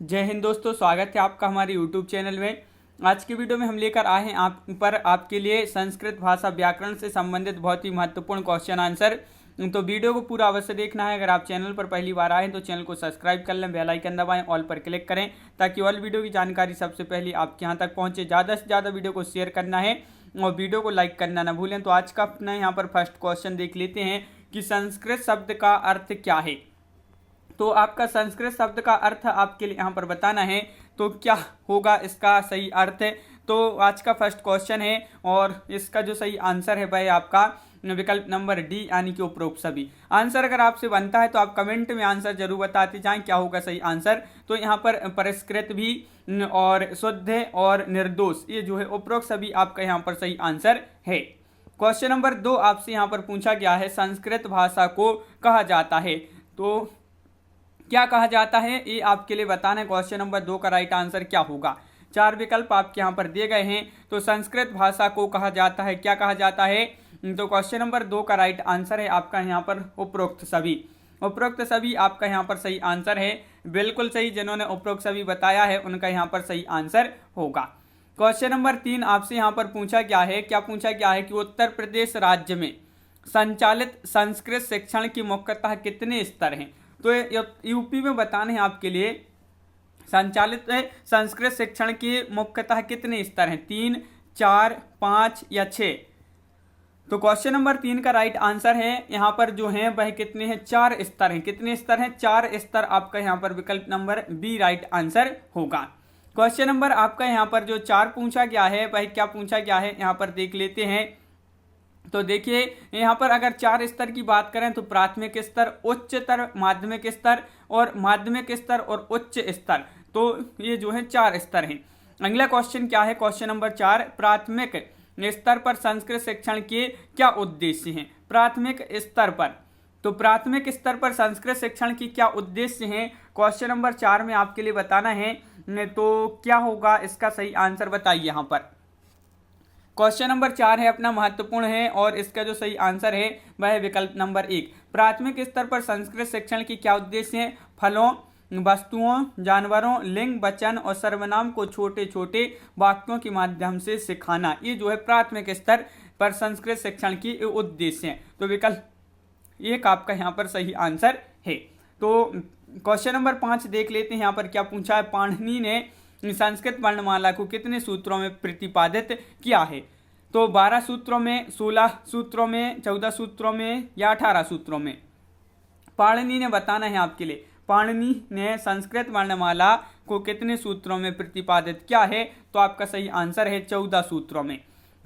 जय हिंद दोस्तों, स्वागत है आपका हमारे YouTube चैनल में। आज की वीडियो में हम लेकर आए हैं आपके लिए संस्कृत भाषा व्याकरण से संबंधित बहुत ही महत्वपूर्ण क्वेश्चन आंसर। तो वीडियो को पूरा अवश्य देखना है। अगर आप चैनल पर पहली बार आए तो चैनल को सब्सक्राइब कर लें, बेल आइकन दबाएं, ऑल पर क्लिक करें ताकि ऑल वीडियो की जानकारी सबसे पहले आपके यहाँ तक पहुँचे। ज़्यादा से ज़्यादा वीडियो को शेयर करना है और वीडियो को लाइक करना ना भूलें। तो आज का अपना यहाँ पर फर्स्ट क्वेश्चन देख लेते हैं कि संस्कृत शब्द का अर्थ क्या है। तो आपका संस्कृत शब्द का अर्थ आपके लिए यहाँ पर बताना है, तो क्या होगा इसका सही अर्थ। तो आज का फर्स्ट क्वेश्चन है और इसका जो सही आंसर है वह आपका विकल्प नंबर डी यानी कि उपरोक्त सभी। आंसर अगर आपसे बनता है तो आप कमेंट में आंसर जरूर बताते जाएं क्या होगा सही आंसर। तो यहाँ पर परिष्कृत भी और शुद्ध और निर्दोष, ये जो है उपरोक्त सभी आपका यहाँ पर सही आंसर है। क्वेश्चन नंबर 2 आपसे यहाँ पर पूछा गया है संस्कृत भाषा को कहा जाता है, तो क्या कहा जाता है ये आपके लिए बताना है। क्वेश्चन नंबर 2 का राइट आंसर क्या होगा। 4 विकल्प आपके यहाँ पर दिए गए हैं। तो संस्कृत भाषा को कहा जाता है, क्या कहा जाता है। तो क्वेश्चन नंबर 2 का राइट आंसर है आपका यहाँ पर उपरोक्त सभी। उपरोक्त सभी आपका यहाँ पर सही आंसर है, बिल्कुल सही। जिन्होंने उपरोक्त सभी बताया है उनका यहाँ पर सही आंसर होगा। क्वेश्चन नंबर 3 आपसे यहाँ पर पूछा गया है, क्या पूछा गया है कि उत्तर प्रदेश राज्य में संचालित संस्कृत शिक्षण की मुख्यतः कितने स्तर हैं। तो यूपी में बताने हैं आपके लिए संचालित संस्कृत शिक्षण के मुख्यतः कितने स्तर हैं, 3, 4, 5 या 6। तो क्वेश्चन नंबर 3 का राइट आंसर है यहाँ पर जो है वह कितने हैं, 4 स्तर हैं। कितने स्तर हैं, 4 स्तर आपका यहाँ पर विकल्प नंबर बी राइट आंसर होगा। क्वेश्चन नंबर आपका यहाँ पर जो 4 पूछा गया है वह क्या पूछा गया है यहाँ पर देख लेते हैं। तो देखिए यहाँ पर अगर 4 स्तर की बात करें तो प्राथमिक स्तर, उच्चतर माध्यमिक स्तर और माध्यमिक स्तर और उच्च स्तर, तो ये जो है 4 स्तर हैं। अगला क्वेश्चन क्या है, क्वेश्चन नंबर 4 प्राथमिक स्तर पर संस्कृत शिक्षण के क्या उद्देश्य हैं। प्राथमिक स्तर पर, तो प्राथमिक स्तर पर संस्कृत शिक्षण की क्या उद्देश्य हैं, क्वेश्चन नंबर 4 में आपके लिए बताना है। तो क्या होगा इसका सही आंसर बताइए यहाँ पर। क्वेश्चन नंबर 4 है अपना महत्वपूर्ण है और इसका जो सही आंसर है वह है विकल्प नंबर 1। प्राथमिक स्तर पर संस्कृत शिक्षण की क्या उद्देश्य हैं, फलों, वस्तुओं, जानवरों, लिंग, वचन और सर्वनाम को छोटे छोटे वाक्यों के माध्यम से सिखाना, ये जो है प्राथमिक स्तर पर संस्कृत शिक्षण की उद्देश्य हैं। तो विकल्प 1 आपका यहाँ पर सही आंसर है। तो क्वेश्चन नंबर 5 देख लेते हैं यहाँ पर क्या पूछा है। पाणिनि ने संस्कृत वर्णमाला को कितने सूत्रों में प्रतिपादित किया है। तो 12 सूत्रों में, 16 सूत्रों में, 14 सूत्रों में या 18 सूत्रों में। पाणिनि ने बताना है आपके लिए, पाणिनि ने संस्कृत वर्णमाला को कितने सूत्रों में प्रतिपादित किया है। तो आपका सही आंसर है 14 सूत्रों में।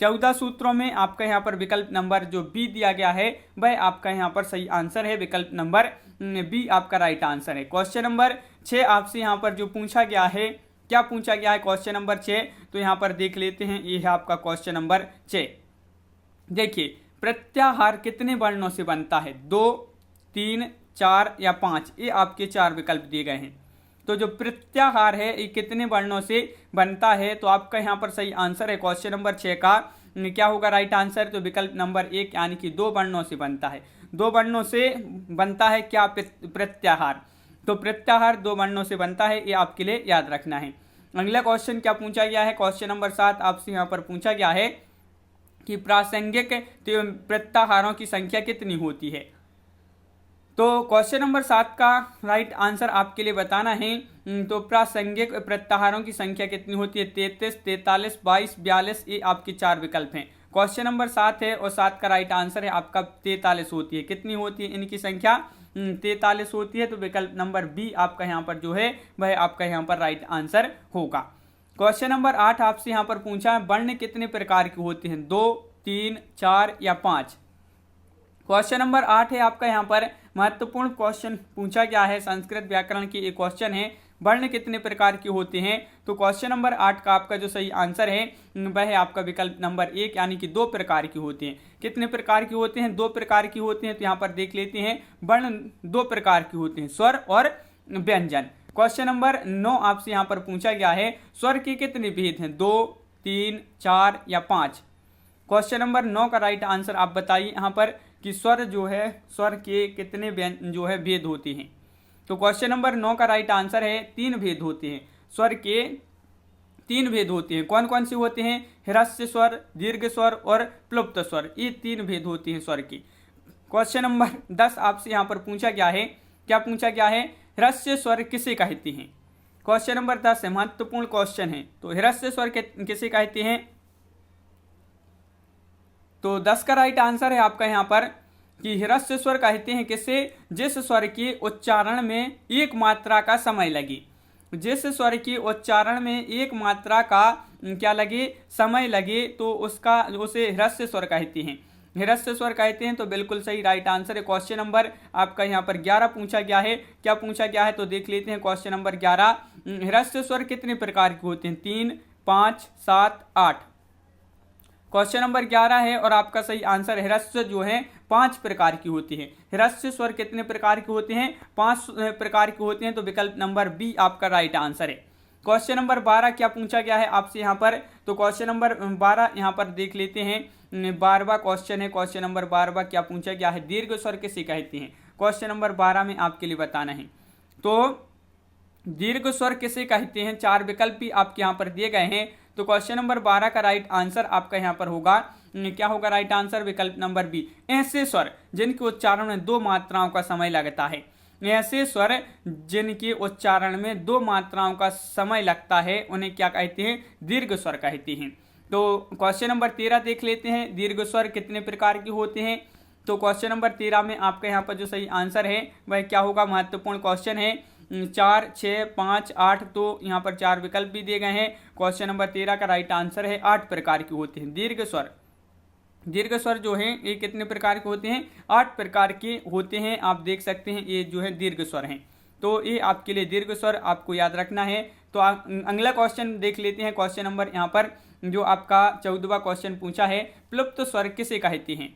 14 सूत्रों में आपका यहाँ पर विकल्प नंबर जो बी दिया गया है वह आपका यहाँ पर सही आंसर है, विकल्प नंबर बी आपका राइट आंसर है। क्वेश्चन नंबर 6 आपसे यहाँ पर जो पूछा गया है, क्या पूछा गया है क्वेश्चन नंबर 6, तो यहाँ पर देख लेते हैं। ये है आपका क्वेश्चन नंबर 6। देखिए प्रत्याहार कितने वर्णों से बनता है, 2, 3, 4 या 5, ये आपके 4 विकल्प दिए गए हैं। तो जो प्रत्याहार है ये कितने वर्णों से बनता है, तो आपका यहाँ पर सही आंसर है क्वेश्चन नंबर 6 का क्या होगा राइट आंसर। तो विकल्प नंबर 1 यानी कि 2 वर्णों से बनता है। 2 वर्णों से बनता है क्या, प्रत्याहार। तो प्रत्याहार 2 वर्णों से बनता है, ये आपके लिए याद रखना है। अगला क्वेश्चन क्या पूछा गया है, क्वेश्चन नंबर 7 आपसे यहाँ पर पूछा गया है कि प्रासंगिक प्रत्याहारों की संख्या कितनी होती है। तो क्वेश्चन नंबर 7 का राइट आंसर आपके लिए बताना है। तो प्रासंगिक प्रत्याहारों की संख्या कितनी होती है, 33, 43, 22, 42, ये आपके 4 विकल्प हैं। क्वेश्चन नंबर 7 है और 7 का राइट आंसर है आपका 43 होती है। कितनी होती है इनकी संख्या, 43 होती है। तो विकल्प नंबर बी आपका यहाँ पर जो है वह आपका यहाँ पर राइट आंसर होगा। क्वेश्चन नंबर 8 आपसे यहाँ पर पूछा है वर्ण कितने प्रकार के होते हैं, 2, 3, 4 या 5। क्वेश्चन नंबर 8 है आपका यहाँ पर महत्वपूर्ण क्वेश्चन पूछा गया है, संस्कृत व्याकरण की एक क्वेश्चन है, वर्ण कितने प्रकार के होते हैं। तो क्वेश्चन नंबर 8 का आपका जो सही आंसर है वह है आपका विकल्प नंबर 1 यानी कि 2 प्रकार की होते हैं। कितने प्रकार की होते हैं, 2 प्रकार की होते हैं। तो यहाँ पर देख लेते हैं वर्ण 2 प्रकार की होते हैं, स्वर और व्यंजन। क्वेश्चन नंबर 9 आपसे यहाँ पर पूछा गया है स्वर के कितने भेद हैं, 2, 3, 4 या 5। क्वेश्चन नंबर 9 का राइट आंसर आप बताइए यहाँ पर कि स्वर जो है, स्वर के कितने जो है भेद होते हैं। तो क्वेश्चन नंबर 9 का राइट आंसर है 3 भेद होते हैं स्वर के। 3 भेद होते हैं, कौन कौन से होते हैं? ह्रस्व स्वर, दीर्घ स्वर और प्लुप्त स्वर, ये 3 भेद होते हैं स्वर की। क्वेश्चन नंबर 10 आपसे यहाँ पर पूछा गया है, क्या पूछा गया है? ह्रस्व स्वर किसे कहते हैं? क्वेश्चन नंबर 10 है, महत्वपूर्ण क्वेश्चन है। तो ह्रस्व स्वर किसे कहते हैं? तो 10 का राइट आंसर है आपका यहाँ पर कि ह्रस्व स्वर कहते हैं किसे? जिस स्वर के उच्चारण में एक मात्रा का समय लगे। जिस स्वर के उच्चारण में एक मात्रा का क्या लगे? समय लगे, तो उसे ह्रस्व स्वर कहते हैं। ह्रस्व स्वर कहते हैं, तो बिल्कुल सही राइट आंसर है। क्वेश्चन नंबर आपका यहाँ पर 11 पूछा गया है, क्या पूछा गया है? तो देख लेते हैं क्वेश्चन नंबर 11। ह्रस्व स्वर कितने प्रकार के होते हैं? 3, 5, 7, 8। क्वेश्चन नंबर 11 है और आपका सही आंसर ह्रस्व जो है 5 प्रकार की होती है। ह्रस्व स्वर कितने प्रकार के होते हैं? 5 प्रकार के होते हैं, तो विकल्प नंबर बी आपका राइट आंसर है। क्वेश्चन नंबर 12 क्या पूछा गया है आपसे यहाँ पर? तो क्वेश्चन नंबर 12 यहाँ पर देख लेते हैं, 12वां क्वेश्चन है। क्वेश्चन नंबर 12 क्या पूछा गया है? दीर्घ स्वर किसे कहते हैं? क्वेश्चन नंबर 12 में आपके लिए बताना है। तो दीर्घ स्वर किसे कहते हैं? 4 विकल्प भी आपके यहाँ पर दिए गए हैं। तो क्वेश्चन नंबर 12 का राइट आंसर आपका यहाँ पर होगा, क्या होगा राइट आंसर? विकल्प नंबर बी, ऐसे स्वर जिनके उच्चारण में 2 मात्राओं का समय लगता है। ऐसे स्वर जिनके उच्चारण में 2 मात्राओं का समय लगता है उन्हें क्या कहते हैं? दीर्घ स्वर कहते हैं। तो क्वेश्चन नंबर 13 देख लेते हैं, दीर्घ स्वर कितने प्रकार के होते हैं? तो क्वेश्चन नंबर 13 में आपका यहाँ पर जो सही आंसर है वह क्या होगा? महत्वपूर्ण क्वेश्चन है। 4, 6, 5, 8, तो यहाँ पर 4 विकल्प भी दिए गए हैं। क्वेश्चन नंबर 13 का राइट आंसर है 8 प्रकार के होते हैं दीर्घ स्वर। दीर्घ स्वर जो है ये कितने प्रकार के होते हैं? 8 प्रकार के होते हैं। आप देख सकते हैं ये जो है दीर्घ स्वर हैं। तो ये आपके लिए दीर्घ स्वर आपको याद रखना है। तो अगला क्वेश्चन देख लेते हैं। क्वेश्चन नंबर यहाँ पर जो आपका 14वां क्वेश्चन पूछा है, प्लुप्त स्वर किसे कहते हैं?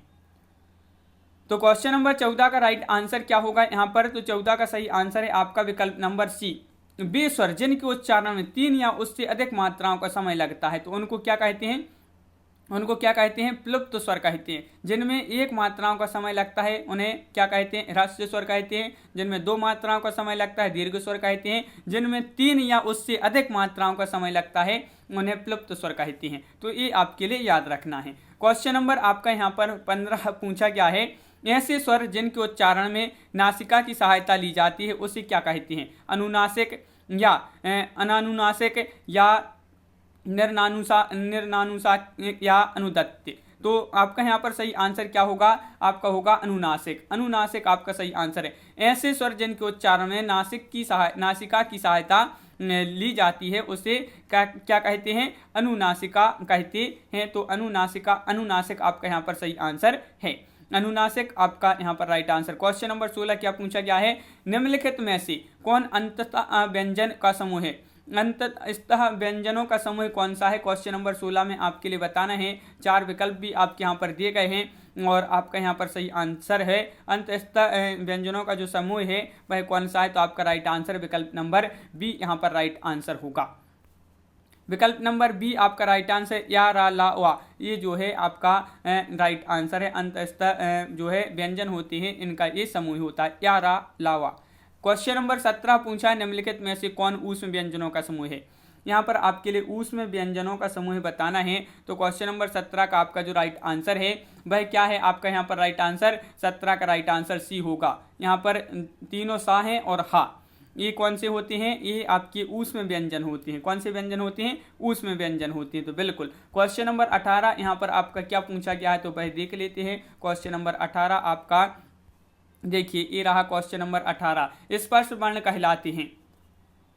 तो क्वेश्चन नंबर 14 का राइट आंसर क्या होगा यहाँ पर? तो 14 का सही आंसर है आपका विकल्प नंबर सी, वे स्वर जिनके उच्चारण में 3 या उससे अधिक मात्राओं का समय लगता है, तो उनको क्या कहते हैं? उनको क्या कहते हैं? प्लुप्त स्वर कहते हैं। जिनमें 1 मात्राओं का समय लगता है उन्हें क्या कहते हैं? ह्रस्व स्वर कहते हैं। जिनमें 2 मात्राओं का समय लगता है दीर्घ स्वर कहते हैं। जिनमें 3 या उससे अधिक मात्राओं का समय लगता है उन्हें प्लुप्त स्वर कहते हैं। तो ये आपके लिए याद रखना है। क्वेश्चन नंबर आपका यहाँ पर 15 पूछा गया है, ऐसे स्वर जिनके उच्चारण में नासिका की सहायता ली जाती है उसे क्या कहते हैं? अनुनासिक या अनानुनासिक या निर्नानुसा या अनुदत्त। तो आपका यहाँ पर सही आंसर क्या होगा? आपका होगा अनुनासिक। अनुनासिक आपका सही आंसर है। ऐसे स्वर जिनके उच्चारण में नासिका की सहायता ली जाती है उसे क्या कहते हैं? अनुनासिका कहते हैं। तो अनुनासिक आपका यहाँ पर सही आंसर है। अनुनासिक आपका यहाँ पर राइट आंसर। क्वेश्चन नंबर 16 क्या पूछा गया है? निम्नलिखित में से कौन अंततः व्यंजन का समूह है? अंततः व्यंजनों का समूह कौन सा है? क्वेश्चन नंबर 16 में आपके लिए बताना है। 4 विकल्प भी आपके यहाँ पर दिए गए हैं और आपका यहाँ पर सही आंसर है अंततः व्यंजनों का जो समूह है वह कौन सा है? तो आपका राइट आंसर विकल्प नंबर बी यहाँ पर राइट आंसर होगा। विकल्प नंबर बी आपका राइट आंसर या रा ला वा, ये जो है आपका राइट आंसर है। अंततः जो है व्यंजन होते हैं इनका ये समूह होता है या रा ला वा। क्वेश्चन नंबर 17 पूछा है, निम्नलिखित में से कौन ऊष्म व्यंजनों का समूह है? यहाँ पर आपके लिए ऊष्म व्यंजनों का समूह बताना है। तो क्वेश्चन नंबर 17 का आपका जो राइट आंसर है वह क्या है? आपका यहाँ पर राइट आंसर 17 का राइट आंसर सी होगा। यहाँ पर तीनों सा हैं और हा, ये कौन से होते हैं? ये आपके ऊष्म व्यंजन होते हैं। कौन से व्यंजन होते हैं? ऊष्म व्यंजन होते हैं। तो बिल्कुल। क्वेश्चन नंबर 18 यहाँ पर आपका क्या पूछा गया है? तो वह देख लेते हैं। क्वेश्चन नंबर 18 आपका देखिए ये रहा क्वेश्चन नंबर 18। स्पर्श वर्ण कहलाते हैं।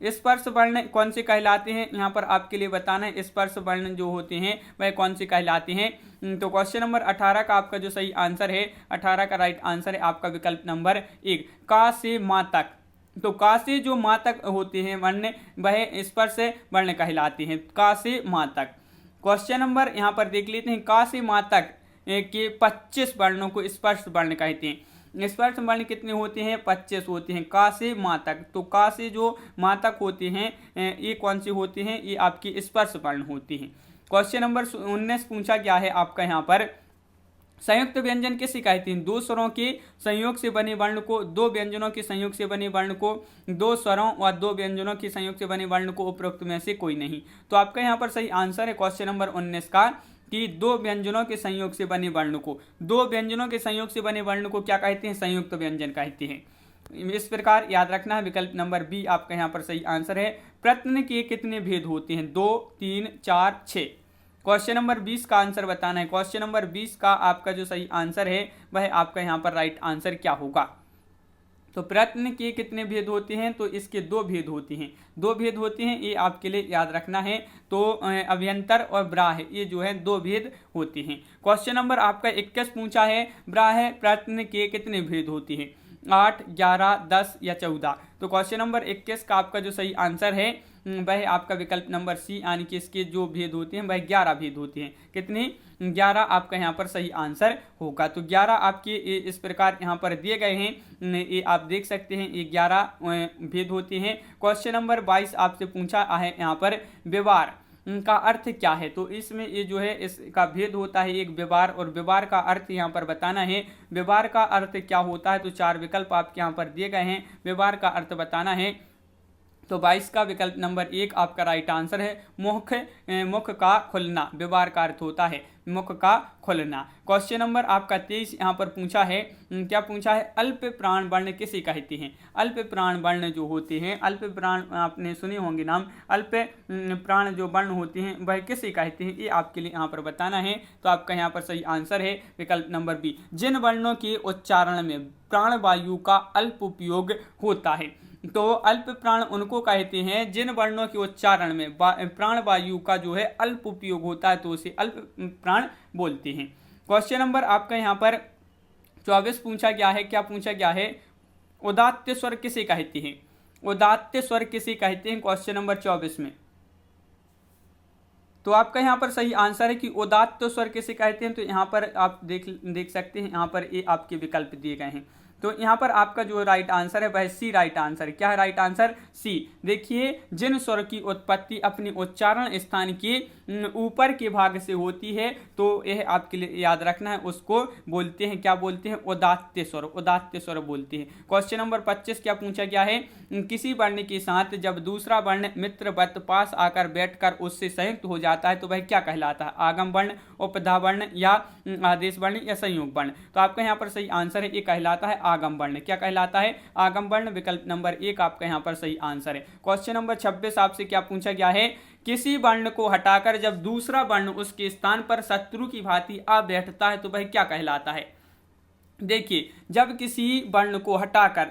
स्पर्श वर्ण कौन से कहलाते हैं? यहाँ पर आपके लिए बताना है। स्पर्श वर्ण जो होते हैं वह कौन से कहलाते हैं? तो क्वेश्चन नंबर 18 का आपका जो सही आंसर है, 18 का राइट आंसर है आपका विकल्प नंबर 1, का से माँ तक। तो का से जो माँ तक होते हैं वर्ण वह स्पर्श वर्ण कहलाते हैं। का से माँ तक। क्वेश्चन नंबर यहाँ पर देख लेते हैं। का से माँ तक के 25 वर्णों को स्पर्श वर्ण कहते हैं। स्पर्श वर्ण कितने होते हैं? 25 होते हैं। का से माँ तक। तो का से जो माँ तक होते हैं ये कौन से होते हैं? ये आपकी स्पर्श वर्ण होते हैं। क्वेश्चन नंबर 19 पूछा गया है आपका यहाँ पर, संयुक्त व्यंजन किसे कहते हैं? दो स्वरों के संयोग से बने वर्ण को, दो व्यंजनों के संयोग से बने वर्ण को, दो स्वरों और दो व्यंजनों के संयोग से बने वर्ण को, उपरोक्त में से कोई नहीं। तो आपका यहाँ पर सही आंसर है क्वेश्चन नंबर 19 का कि दो व्यंजनों के संयोग से बने वर्ण को, दो व्यंजनों के संयोग से बने वर्ण को क्या कहते हैं? संयुक्त व्यंजन कहते हैं। इस प्रकार याद रखना है। विकल्प नंबर बी आपका यहाँ पर सही आंसर है। प्रश्न के कितने भेद होते हैं? 2, 3, 4, 6। क्वेश्चन नंबर 20 का आंसर बताना है। क्वेश्चन नंबर 20 का आपका जो सही आंसर है वह आपका यहाँ पर राइट आंसर क्या होगा? तो प्रश्न के कितने भेद होते हैं? तो इसके दो भेद होते हैं, दो भेद होते हैं, ये आपके लिए याद रखना है। तो अभ्यंतर और ब्राह ये जो है दो भेद होते हैं। क्वेश्चन नंबर आपका 21 पूछा है, ब्राह प्रश्न के कितने भेद होते हैं? 8, 11, 10 या 14। तो क्वेश्चन नंबर 21 का आपका जो सही आंसर है वह आपका विकल्प नंबर सी, यानी कि इसके जो भेद होते हैं वह 11 भेद होते हैं। कितने? 11 आपका यहाँ पर सही आंसर होगा। तो 11 आपके इस प्रकार यहाँ पर दिए गए हैं, ये आप देख सकते हैं, ये 11 भेद होते हैं। क्वेश्चन नंबर 22 आपसे पूछा है यहाँ पर व्यवहार का अर्थ क्या है? तो इसमें ये जो है इसका भेद होता है एक व्यवहार, और व्यवहार का अर्थ यहाँ पर बताना है। व्यवहार का अर्थ क्या होता है? तो 4 विकल्प आपके यहाँ पर दिए गए हैं, व्यवहार का अर्थ बताना है। तो 22 का विकल्प नंबर 1 आपका राइट आंसर है। मुख का खुलना व्यवहार का अर्थ होता है, मुख का खुलना। क्वेश्चन नंबर आपका 23 यहाँ पर पूछा है, क्या पूछा है? अल्प प्राण वर्ण किसे कहते हैं? अल्प प्राण वर्ण जो होते हैं, अल्प प्राण आपने सुने होंगे नाम, अल्प प्राण जो वर्ण होते हैं वह किसे कहते हैं? ये आपके लिए यहाँ पर बताना है। तो आपका यहाँ पर सही आंसर है विकल्प नंबर बी। जिन वर्णों के उच्चारण में प्राणवायु का अल्प उपयोग होता है, तो अल्प प्राण उनको कहते हैं जिन वर्णों के उच्चारण में प्राणवायु का जो है अल्प उपयोग होता है, तो उसे अल्प प्राण बोलते हैं। क्वेश्चन नंबर आपका यहाँ पर 24 पूछा गया है, क्या पूछा गया है? उदात्त स्वर किसे कहते हैं? उदात्त स्वर किसे कहते हैं? क्वेश्चन नंबर 24 में तो आपका यहाँ पर सही आंसर है कि उदात्त स्वर किसे कहते हैं। तो यहाँ पर आप देख सकते हैं, यहाँ पर ये आपके विकल्प दिए गए हैं। तो यहाँ पर आपका जो राइट आंसर है वह सी राइट आंसर है। क्या है राइट आंसर? सी। देखिए, जिन स्वर की उत्पत्ति अपने उच्चारण स्थान के ऊपर के भाग से होती है, तो यह आपके लिए याद रखना है, उसको बोलते हैं, क्या बोलते हैं? उदात्त स्वर, उदात्त स्वर बोलते हैं। क्वेश्चन नंबर 25 क्या पूछा गया है? किसी वर्ण के साथ जब दूसरा वर्ण मित्रवत पास आकर बैठकर उससे संयुक्त हो जाता है तो वह क्या कहलाता है? आगम वर्ण, उपधा वर्ण या आदेश वर्ण या संयोग वर्ण? तो आपका यहाँ पर सही आंसर है, ये कहलाता है आगम वर्ण। क्या कहलाता है? आगम वर्ण। विकल्प नंबर 1 आपका यहाँ पर सही आंसर है। क्वेश्चन नंबर 26 आपसे क्या पूछा गया है? किसी वर्ण को हटाकर जब दूसरा वर्ण उसके स्थान पर शत्रु की भांति आ बैठता है तो वह क्या कहलाता है? देखिए, जब किसी वर्ण को हटाकर,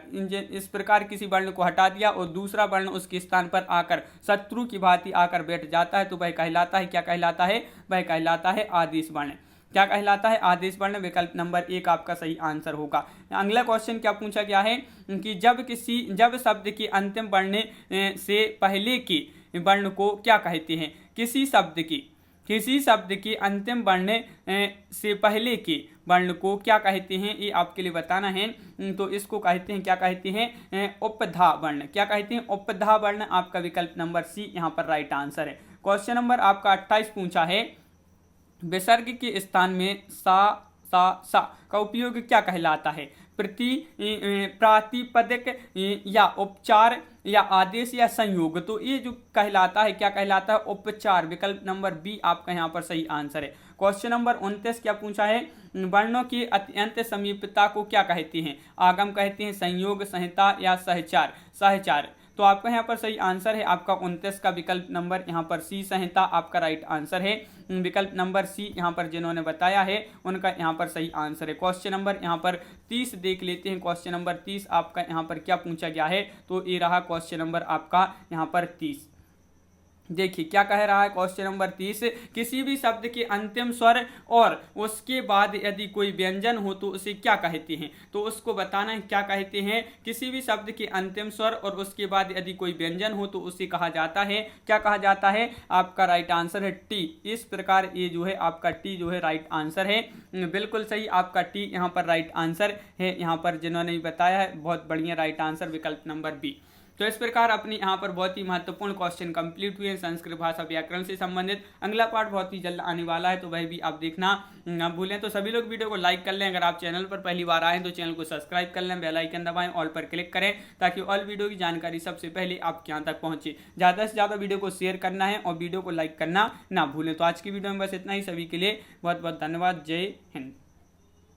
इस प्रकार किसी वर्ण को हटा दिया और दूसरा वर्ण उसके स्थान पर आकर शत्रु की भांति आकर बैठ जाता है तो वह कहलाता है, क्या कहलाता है? वह कहलाता है आदेश वर्ण। क्या कहलाता है? आदेश वर्ण। विकल्प नंबर 1 आपका सही आंसर होगा। अगला क्वेश्चन क्या पूछा गया है कि जब शब्द के अंतिम वर्ण से पहले के वर्ण को क्या कहते हैं? किसी शब्द के अंतिम वर्ण से पहले के वर्ण को क्या कहते हैं? ये आपके लिए बताना है। तो इसको कहते हैं, क्या कहते हैं? उपधा वर्ण। क्या कहते हैं? उपधा वर्ण। आपका विकल्प नंबर सी यहाँ पर राइट आंसर है। क्वेश्चन नंबर आपका 28 पूछा है, विसर्ग के स्थान में सा का उपयोग क्या कहलाता है? प्रातिपदिक या उपचार या आदेश या संयोग? तो ये जो कहलाता है, क्या कहलाता है? उपचार। विकल्प नंबर बी आपका यहाँ पर सही आंसर है। क्वेश्चन नंबर 29 क्या पूछा है? वर्णों की अत्यंत समीपता को क्या कहते हैं? आगम कहते हैं, संयोग, संहिता या सहचार? तो आपका यहाँ पर सही आंसर है आपका 29 का विकल्प नंबर यहाँ पर सी, संहिता आपका राइट आंसर है। विकल्प नंबर सी यहाँ पर जिन्होंने बताया है उनका यहाँ पर सही आंसर है। क्वेश्चन नंबर यहाँ पर 30 देख लेते हैं। क्वेश्चन नंबर 30 आपका यहाँ पर क्या पूछा गया है? तो ये रहा क्वेश्चन नंबर आपका यहाँ पर 30। देखिए क्या कह रहा है क्वेश्चन नंबर 30, किसी भी शब्द के अंतिम स्वर और उसके बाद यदि कोई व्यंजन हो तो उसे क्या कहते हैं? तो उसको बताना है, क्या कहते हैं? किसी भी शब्द के अंतिम स्वर और उसके बाद यदि कोई व्यंजन हो तो उसे कहा जाता है, क्या कहा जाता है? आपका राइट आंसर है टी। इस प्रकार ये जो है आपका टी जो है राइट आंसर है। बिल्कुल सही, आपका टी यहाँ पर राइट आंसर है। यहाँ पर जिन्होंने बताया है बहुत बढ़िया राइट आंसर विकल्प नंबर बी। तो इस प्रकार अपनी यहाँ पर बहुत ही महत्वपूर्ण क्वेश्चन कंप्लीट हुए संस्कृत भाषा व्याकरण से संबंधित। अगला पार्ट बहुत ही जल्द आने वाला है, तो वह भी आप देखना ना भूलें। तो सभी लोग वीडियो को लाइक कर लें, अगर आप चैनल पर पहली बार आए तो चैनल को सब्सक्राइब कर लें, बेल आइकन दबाएं, ऑल पर क्लिक करें ताकि ऑल वीडियो की जानकारी सबसे पहले आपके यहाँ तक पहुंचे। ज़्यादा से ज़्यादा वीडियो को शेयर करना है और वीडियो को लाइक करना ना भूलें। तो आज की वीडियो में बस इतना ही। सभी के लिए बहुत बहुत धन्यवाद। जय हिंद।